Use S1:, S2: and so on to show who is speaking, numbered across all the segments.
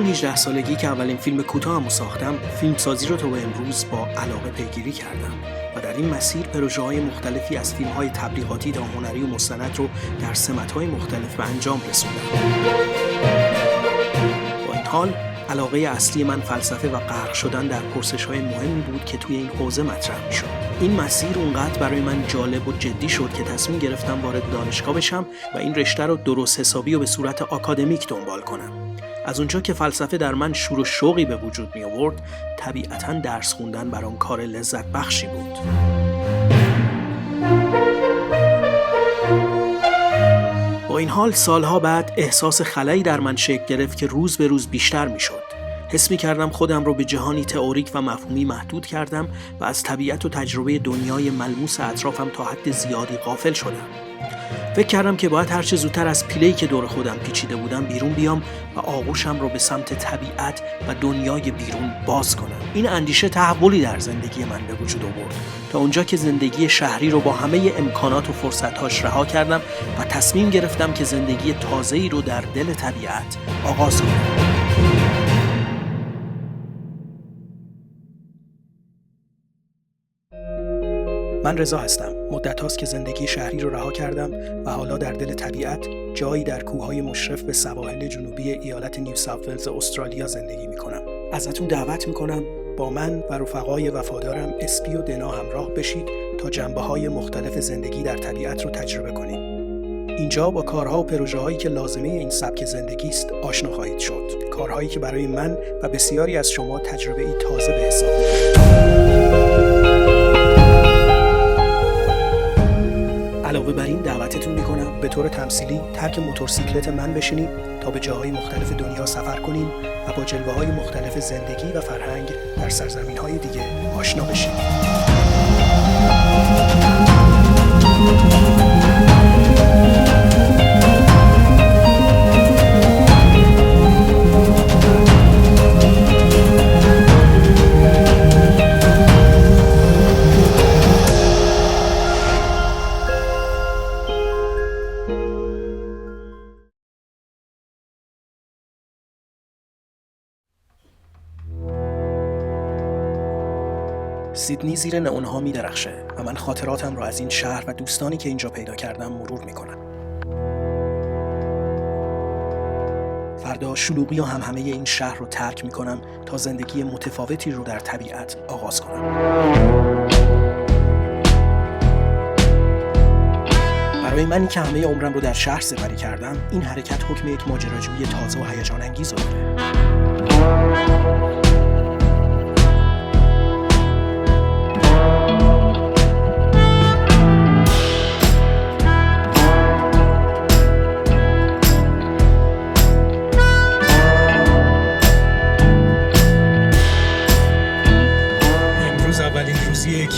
S1: همون 18 سالگی که اولین فیلم کوتاهمو ساختم، فیلمسازی رو تا به امروز با علاقه پیگیری کردم و در این مسیر پروژه‌های مختلفی از فیلم‌های تبلیغاتی تا هنری و مستند رو در سمت‌های مختلف به انجام رسوندم. با این حال علاقه اصلی من فلسفه و غرق شدن در پرسش‌های مهمی بود که توی این حوزه مطرح می‌شد. این مسیر اونقدر برای من جالب و جدی شد که تصمیم گرفتم وارد دانشگاه بشم و این رشته رو درست حسابی و به صورت آکادمیک دنبال کنم. از اونجا که فلسفه در من شور و شوقی به وجود می آورد، طبیعتاً درس خوندن برام کار لذت بخشی بود. با این حال سالها بعد احساس خلایی در من شکل گرفت که روز به روز بیشتر می شد. حس می کردم خودم رو به جهانی تئوریک و مفهومی محدود کردم و از طبیعت و تجربه دنیای ملموس اطرافم تا حد زیادی غافل شدم. فکر کردم که باید هرچه زودتر از پیله‌ای که دور خودم پیچیده بودم بیرون بیام و آغوشم رو به سمت طبیعت و دنیای بیرون باز کنم. این اندیشه تحولی در زندگی من به وجود آورد تا اونجا که زندگی شهری رو با همه امکانات و فرصت‌هاش رها کردم و تصمیم گرفتم که زندگی تازه‌ای رو در دل طبیعت آغاز کنم. من رضا هستم. مدت هاست که زندگی شهری رو رها کردم و حالا در دل طبیعت جایی در کوههای مشرف به سواحل جنوبی ایالت نیو ساوت ولز استرالیا زندگی میکنم. ازتون دعوت میکنم با من و رفقای وفادارم اسپی و دنا همراه بشید تا جنبه‌های مختلف زندگی در طبیعت رو تجربه کنیم. اینجا با کارها و پروژه‌هایی که لازمه این سبک زندگی است آشنا خواهید شد. کارهایی که برای من و بسیاری از شما تجربه‌ای تازه به حساب میاد. علاوه بر این دعوتتون میکنم به طور تمثیلی ترک موتورسیکلت من بشینید تا به جاهای مختلف دنیا سفر کنیم و با جلوه‌های مختلف زندگی و فرهنگ در سرزمین‌های دیگه آشنا بشیم. سیدنی زیر نئون‌ها می‌درخشه و من خاطراتم رو از این شهر و دوستانی که اینجا پیدا کردم مرور می‌کنم. فردا شلوغی و همهمه این شهر رو ترک می‌کنم تا زندگی متفاوتی رو در طبیعت آغاز کنم. برای منی که همه عمرم رو در شهر سپری کردم، این حرکت حکم یک ماجراجویی تازه و هیجان انگیز داره.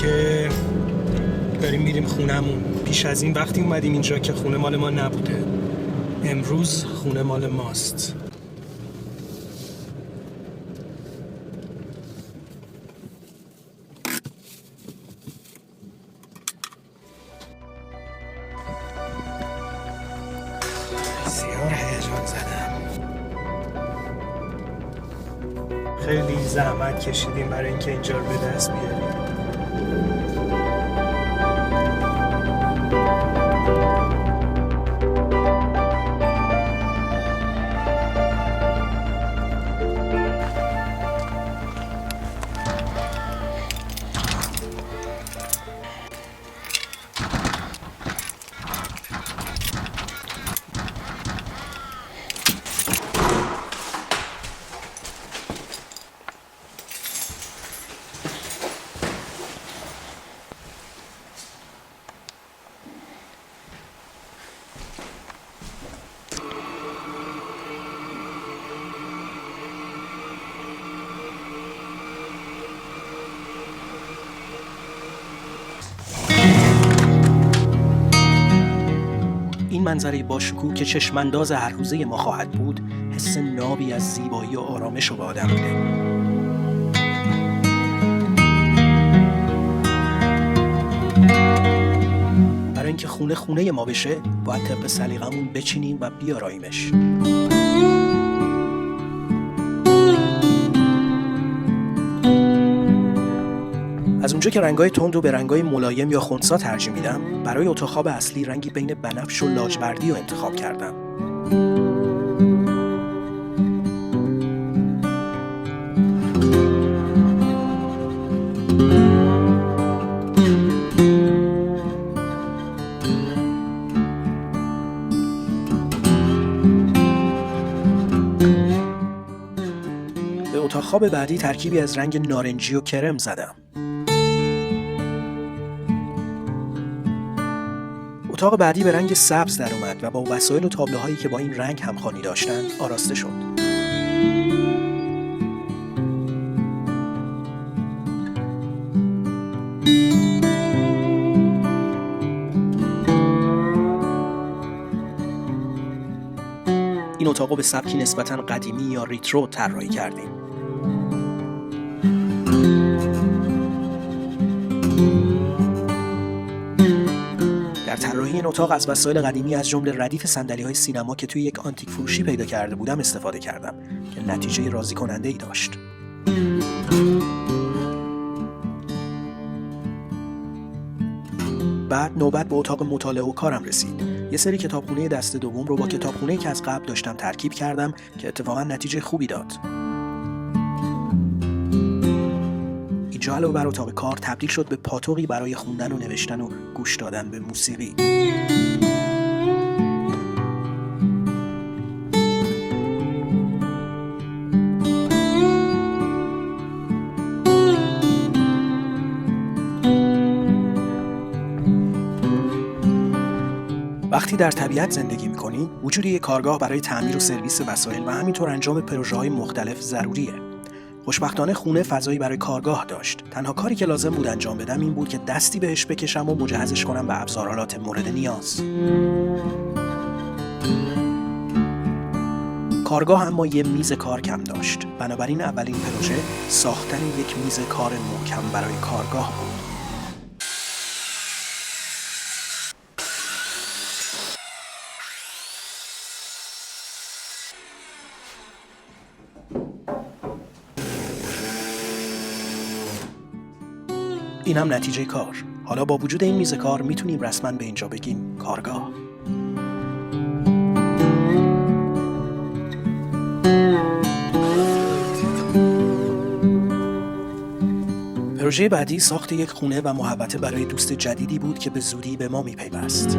S1: که داریم میریم خونمون. پیش از این وقتی اومدیم اینجا که خونه مال ما نبوده. امروز خونه مال ماست. بسیار هیجان زدم. خیلی زحمت کشیدیم برای اینکه اینجا رو به دست بیاریم. این منظره با شکوه که چشمانداز هر روزه ما خواهد بود، حس نابی از زیبایی و آرامش رو به آدم میده. برای اینکه خونه ما بشه، باید طبق سلیقمون بچینیم و بیاراییمش. اونجا که رنگای تند رو به رنگای ملایم یا خنثی ترجیح میدم، برای اتاق خواب اصلی رنگی بین بنفش و لاجوردی رو انتخاب کردم. به اتاق خواب بعدی ترکیبی از رنگ نارنجی و کرم زدم. اتاق بعدی به رنگ سبز در اومد و با وسایل و تابلوهایی که با این رنگ همخوانی داشتند آراسته شد. این اتاقو به سبکی نسبتاً قدیمی یا ریترو طراحی کردیم. در طراحی این اتاق از وسایل قدیمی از جمله ردیف صندلی‌های سینما که توی یک آنتیک فروشی پیدا کرده بودم استفاده کردم که نتیجه راضی کننده‌ای داشت. بعد نوبت به اتاق مطالعه و کارم رسید. یه سری کتابخونه دست دوم رو با کتابخونه‌ای که از قبل داشتم ترکیب کردم که اتفاقا نتیجه خوبی داد. اینجا علاوه بر اتاق کار تبدیل شد به پاتوقی برای خوندن و نوشتن و گوش دادن به موسیقی. وقتی در طبیعت زندگی می‌کنی، وجود یک کارگاه برای تعمیر و سرویس وسایل و همینطور انجام پروژه‌های مختلف ضروریه. خوشبختانه خونه فضایی برای کارگاه داشت. تنها کاری که لازم بود انجام بدم این بود که دستی بهش بکشم و مجهزش کنم به ابزارالات مورد نیاز. کارگاه اما یه میز کار کم داشت. بنابراین اولین پروژه ساختن یک میز کار محکم برای کارگاه بود. این هم نتیجه کار. حالا با وجود این میز کار میتونیم رسما به اینجا بگیم کارگاه. پروژه بعدی ساخت یک خونه و محوطه برای دوست جدیدی بود که به زودی به ما میپیوست.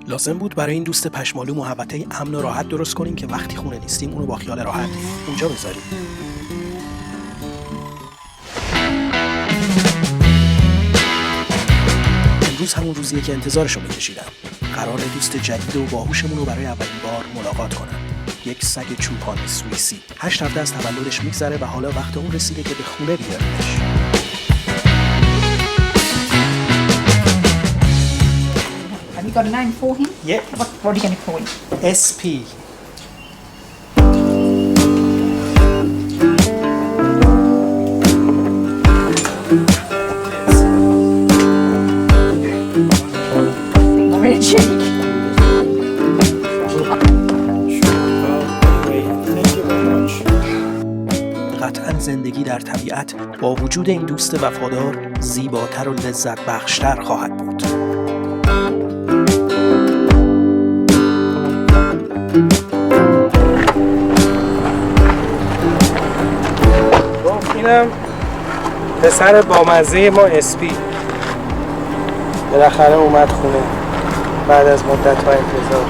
S1: لازم بود برای این دوست پشمالو محوطه امن و راحت درست کنیم که وقتی خونه نیستیم اونو با خیال راحت اونجا بذاریم. امروز همون روزیه که انتظارشو میکشیدم. قرار دوست جدید و باهوشمون رو برای اولین بار ملاقات کنم. یک سگ چوپان سوئیسی. 8 هفته از تولدش میگذره و حالا وقت اون رسیده که به خونه بیاریمش.
S2: Have you got a name for him?
S1: Yeah.
S2: What are you going to call him?
S1: SP. قطعاً زندگی در طبیعت با وجود این دوست وفادار زیباتر و لذت بخشتر خواهد بود.
S3: اینم پسر بامزه ما اسپی بالاخره اومد خونه بعد از مدت‌ها انتظار.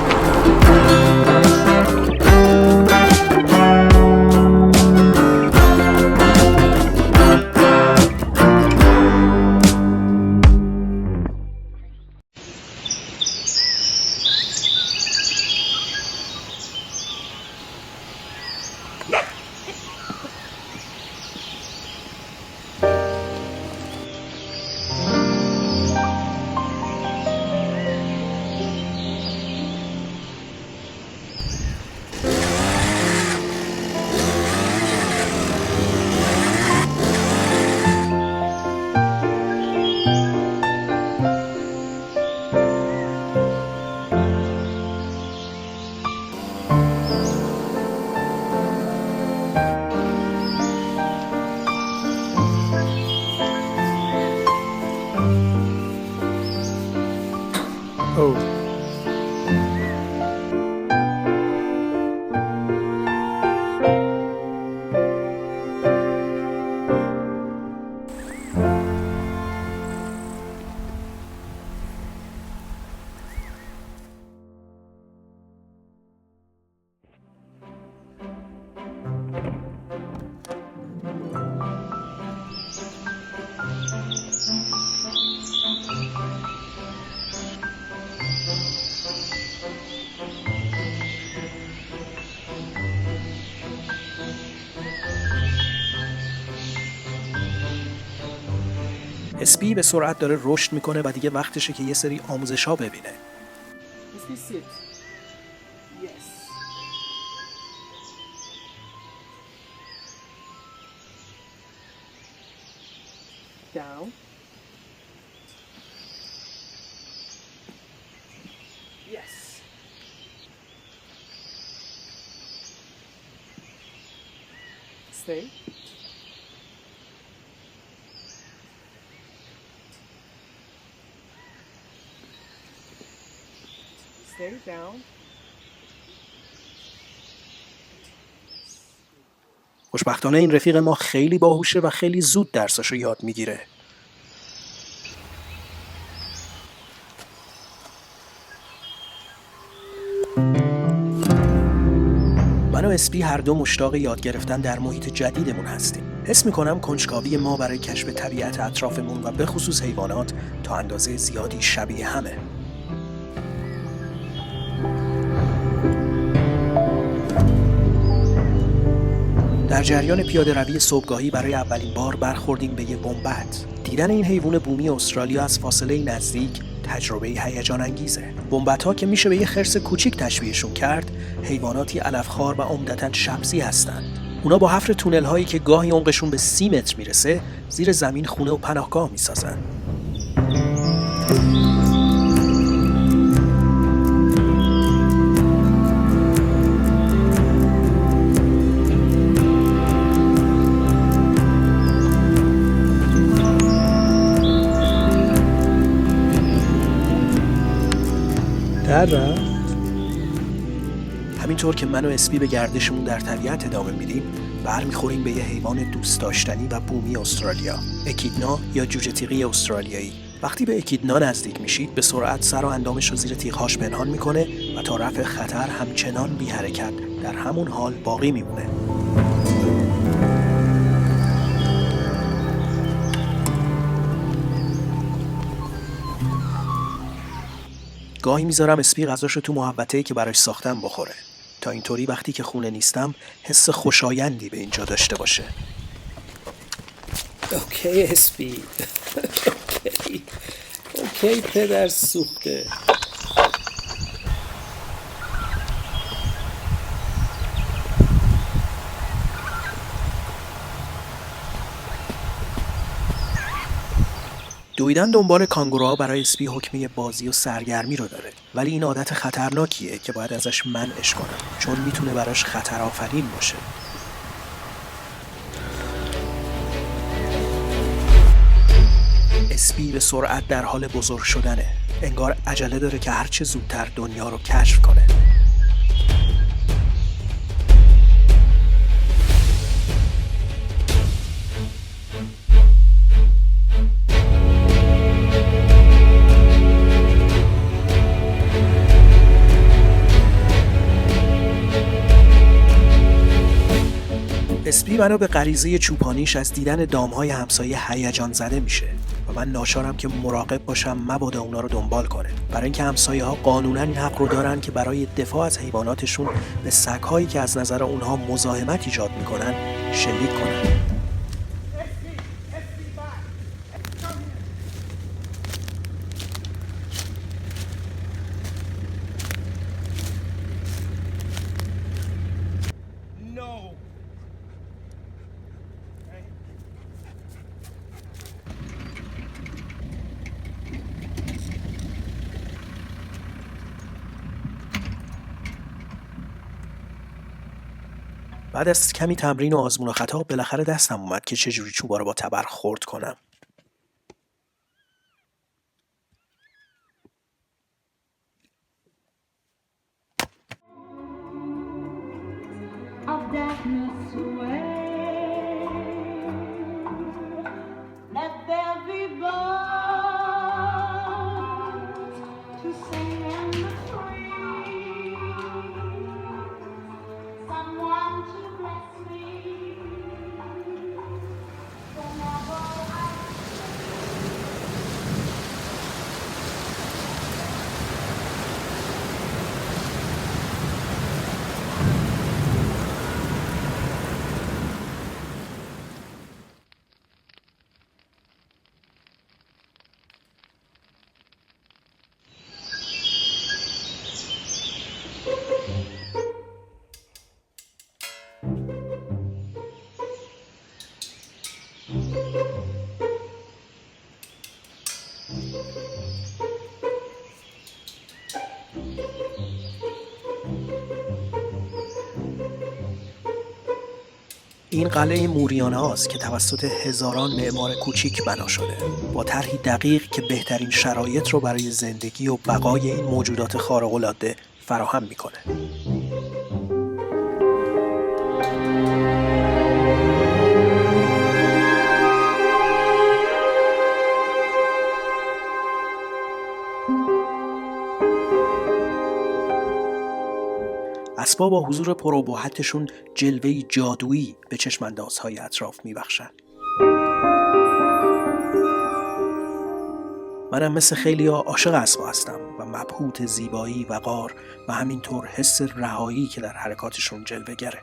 S1: او اسپی به سرعت داره رشد میکنه و دیگه وقتشه که یه سری آموزش‌ها ببینه.
S4: Down. Yes. Stay. Stay down.
S1: خوشبختانه این رفیق ما خیلی باهوشه و خیلی زود درساشو یاد میگیره. من و اسپی هر دو مشتاق یاد گرفتن در محیط جدیدمون هستیم. حس میکنم کنجکاوی ما برای کشف طبیعت اطرافمون و به خصوص حیوانات تا اندازه زیادی شبیه همه. در جریان پیاده روی صبحگاهی برای اولین بار برخوردیم به یه وومبت. دیدن این حیوان بومی استرالیا از فاصله نزدیک تجربه هیجان انگیزه. وومبت‌ها که میشه به یه خرس کوچیک تشبیهشون کرد، حیواناتی علفخوار و عمدتاً شبزی هستند. اونا با حفر تونل‌هایی که گاهی عمقشون به 30 متر میرسه، زیر زمین خونه و پناهگاه میسازن. همینطور که من و اسپی به گردشمون در طبیعت ادامه میدیم، برمیخوریم به یه حیوان دوست داشتنی و بومی استرالیا، اکیدنا یا جوجه تیغی استرالیایی. وقتی به اکیدنا نزدیک میشید، به سرعت سر و اندامش رو زیر تیغ‌هاش پنهان میکنه و تا رفع خطر همچنان بی حرکت در همون حال باقی میمونه. گاهی میذارم اسپی غذاشو تو محوطه‌ای که براش ساختم بخوره تا اینطوری وقتی که خونه نیستم حس خوشایندی به اینجا داشته باشه.
S4: اوکی اسپی. اوکی پدر سوخته.
S1: دویدن دنبال کانگوروها برای اسپی حکمی بازی و سرگرمی رو داره، ولی این عادت خطرناکیه که باید ازش منعش کنم، چون میتونه براش خطرآفرین باشه. اسپی به سرعت در حال بزرگ شدنه. انگار عجله داره که هرچه زودتر دنیا رو کشف کنه. اسپی منو به غریزه چوپانیش از دیدن دامهای همسایه هیجان زده میشه و من ناچارم که مراقب باشم مبادا اونا رو دنبال کنه، برای اینکه همسایه ها قانونا این حق رو دارن که برای دفاع از حیواناتشون به سگ‌هایی که از نظر اونها مزاحمت ایجاد میکنن شلیک کنن. بعد از کمی تمرین و آزمون و خطا بالاخره دستم اومد که چجوری چوبا رو با تبر خرد کنم.
S5: darkness away. Let there be birds to sing in the trees. Someone to bless me whenever I
S1: این قلعه موریانه است که توسط هزاران معمار کوچیک بنا شده، با طرحی دقیق که بهترین شرایط رو برای زندگی و بقای این موجودات خارق‌العاده فراهم میکنه. اسباب با حضور پرابهتشون جلوه‌ای جادویی به چشم‌اندازهای اطراف میبخشن. منم مثل خیلی‌ها عاشق اسبا هستم و مبهوت زیبایی، وقار و همینطور حس رهایی که در حرکاتشون جلوه‌گره.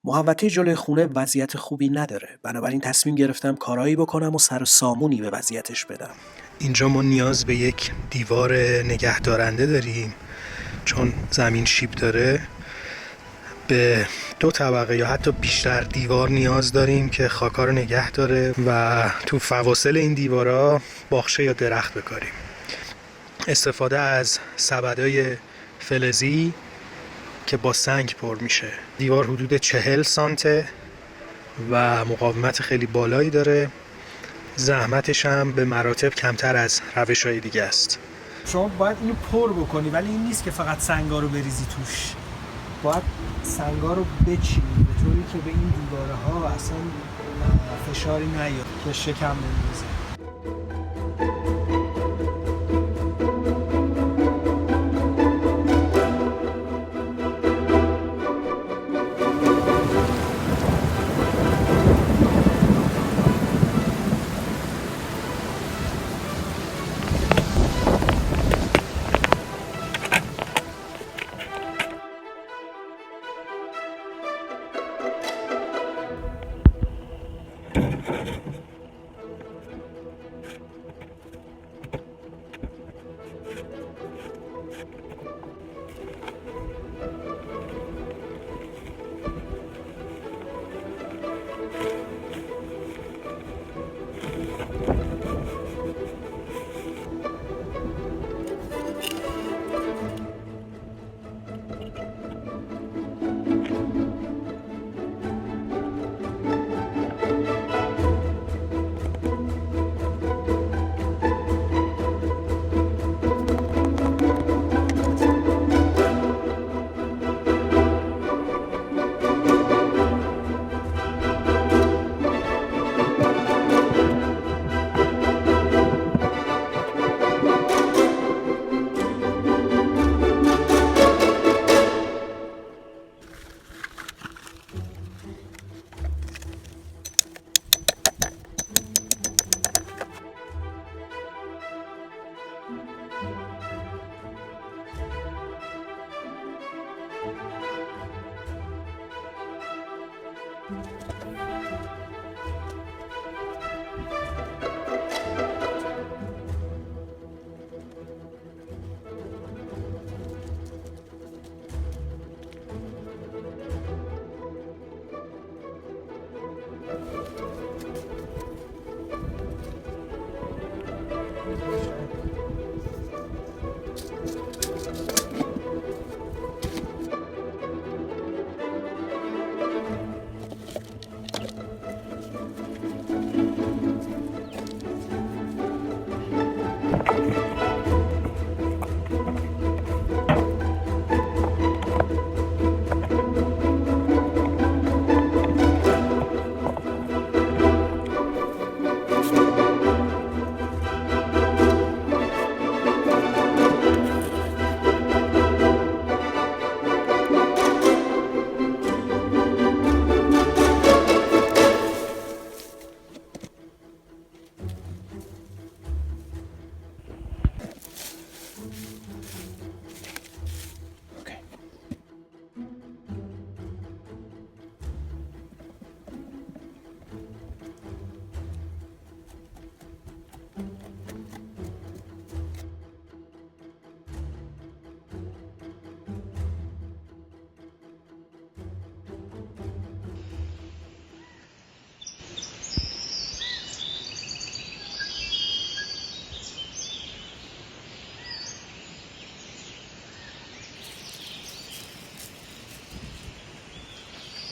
S1: محوطه جلوی خونه وضعیت خوبی نداره، بنابراین تصمیم گرفتم کارایی بکنم و سر سامونی به وضعیتش بدم. اینجا ما نیاز به یک دیوار نگهدارنده داریم، چون زمین شیب داره. به 2 طبقه یا حتی بیشتر دیوار نیاز داریم که خاکا رو نگه داره و تو فواصل این دیوارا باغچه یا درخت بکاریم. استفاده از سبدای فلزی که با سنگ پر میشه. دیوار حدود 40 سانته و مقاومت خیلی بالایی داره. زحمتش هم به مراتب کمتر از روش‌های دیگه است.
S6: شما باید اینو پر بکنی، ولی این نیست که فقط سنگا رو بریزی توش. باید سنگا رو بچینی به طوری که به این دیواره ها اصلا فشاری نیاد که شکم نمیریزه.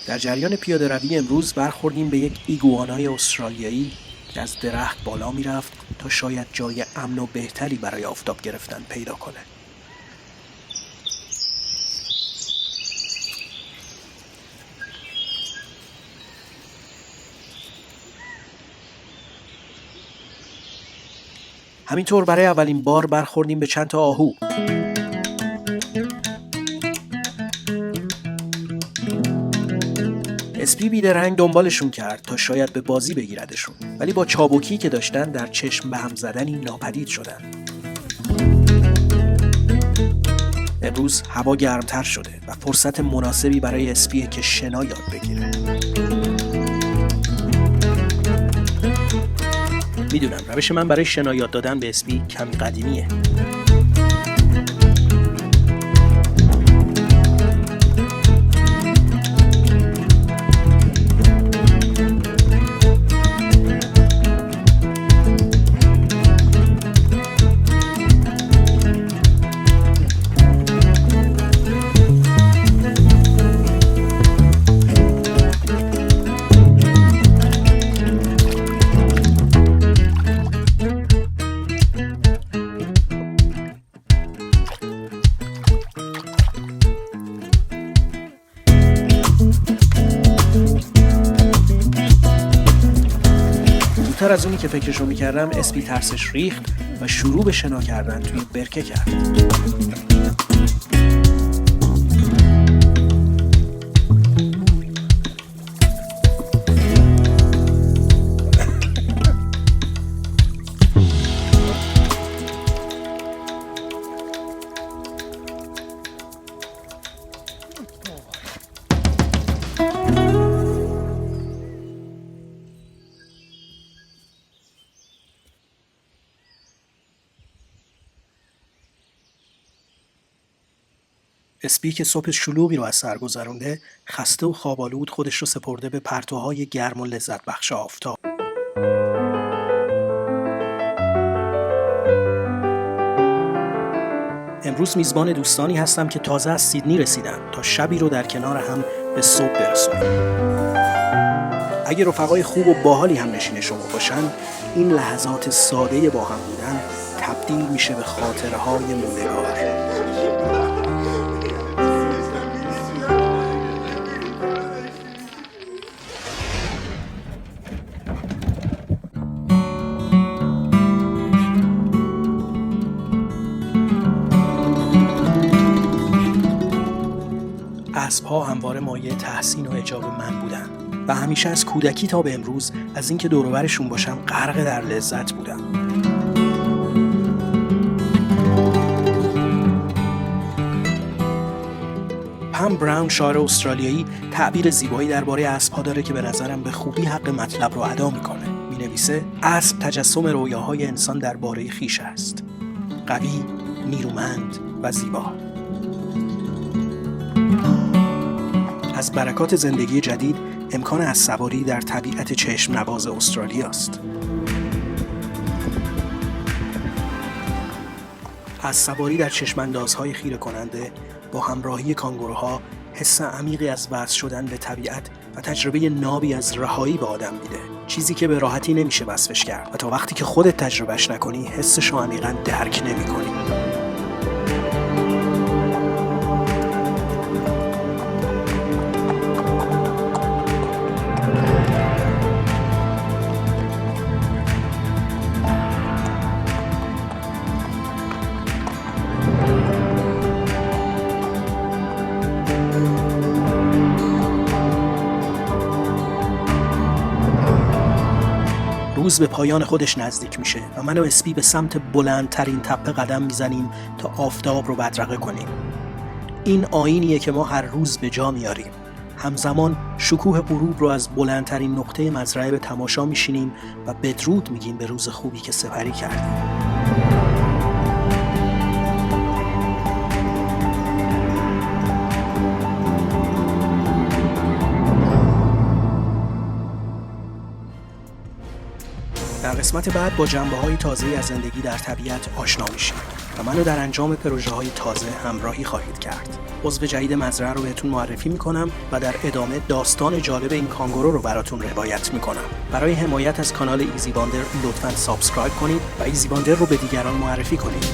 S1: در جریان پیاده روی امروز برخوردیم به یک ایگوانای استرالیایی که از درخت بالا میرفت تا شاید جای امن و بهتری برای آفتاب گرفتن پیدا کنه. همینطور برای اولین بار برخوردیم به چند تا آهو. اسپی بیدرنگ دنبالشون کرد تا شاید به بازی بگیردشون، ولی با چابکی که داشتن در چشم به هم زدنی ناپدید شدن. امروز هوا گرمتر شده و فرصت مناسبی برای اسپیه که شنا یاد بگیره. میدونم روش من برای شنا یاد دادن به اسپی کمی قدیمیه. زودتر از اونی که فکرشو میکردم اسپی ترسش ریخت و شروع به شنا کردن توی برکه کرد. اسپی که صبح شلوغی رو از سر گذرونده، خسته و خواب‌آلود خودش رو سپرده به پرتوهای گرم و لذت بخش آفتاب. امروز میزبان دوستانی هستم که تازه از سیدنی رسیدن تا شبی رو در کنار هم به صبح برسونیم. اگه رفقای خوب و باحالی هم نشین شما باشن، این لحظات ساده با هم بودن تبدیل میشه به خاطرهای موندگار. اسب‌ها همواره مایه تحسین و اعجاب من بودن و همیشه از کودکی تا به امروز از اینکه دور و برشون باشم غرق در لذت بودم. پام براون شاعر استرالیایی تعبیر زیبایی درباره اسب‌ها داره که به نظرم به خوبی حق مطلب رو ادا میکنه. مینویسه اسب تجسم رویاهای انسان درباره خویش است. قوی، نیرومند و زیبا. از برکات زندگی جدید امکان اسب‌سواری در طبیعت چشم نواز استرالیا است. اسب‌سواری در چشم‌اندازهای خیره کننده با همراهی کانگوروها حس عمیقی از وصل شدن به طبیعت و تجربه نابی از رهایی به آدم میده. چیزی که به راحتی نمیشه وصفش کرد و تا وقتی که خودت تجربهش نکنی حسش رو عمیقاً درک نمی‌کنی. روز به پایان خودش نزدیک میشه و من و اسپی به سمت بلندترین تپه قدم میزنیم تا آفتاب رو بدرقه کنیم. این آیینیه که ما هر روز به جا میاریم. همزمان شکوه غروب رو از بلندترین نقطه مزرعه به تماشا میشینیم و بدرود میگیم به روز خوبی که سپری کردیم. در قسمت بعد با جنبه‌های تازه‌ای از زندگی در طبیعت آشنا میشیم. و منو در انجام پروژه‌های تازه همراهی خواهید کرد. عضو جدید مزرعه رو بهتون معرفی میکنم و در ادامه داستان جالب این کانگورو رو براتون روایت میکنم. برای حمایت از کانال ایزی باندر لطفاً سابسکرایب کنید و ایزی باندر رو به دیگران معرفی کنید.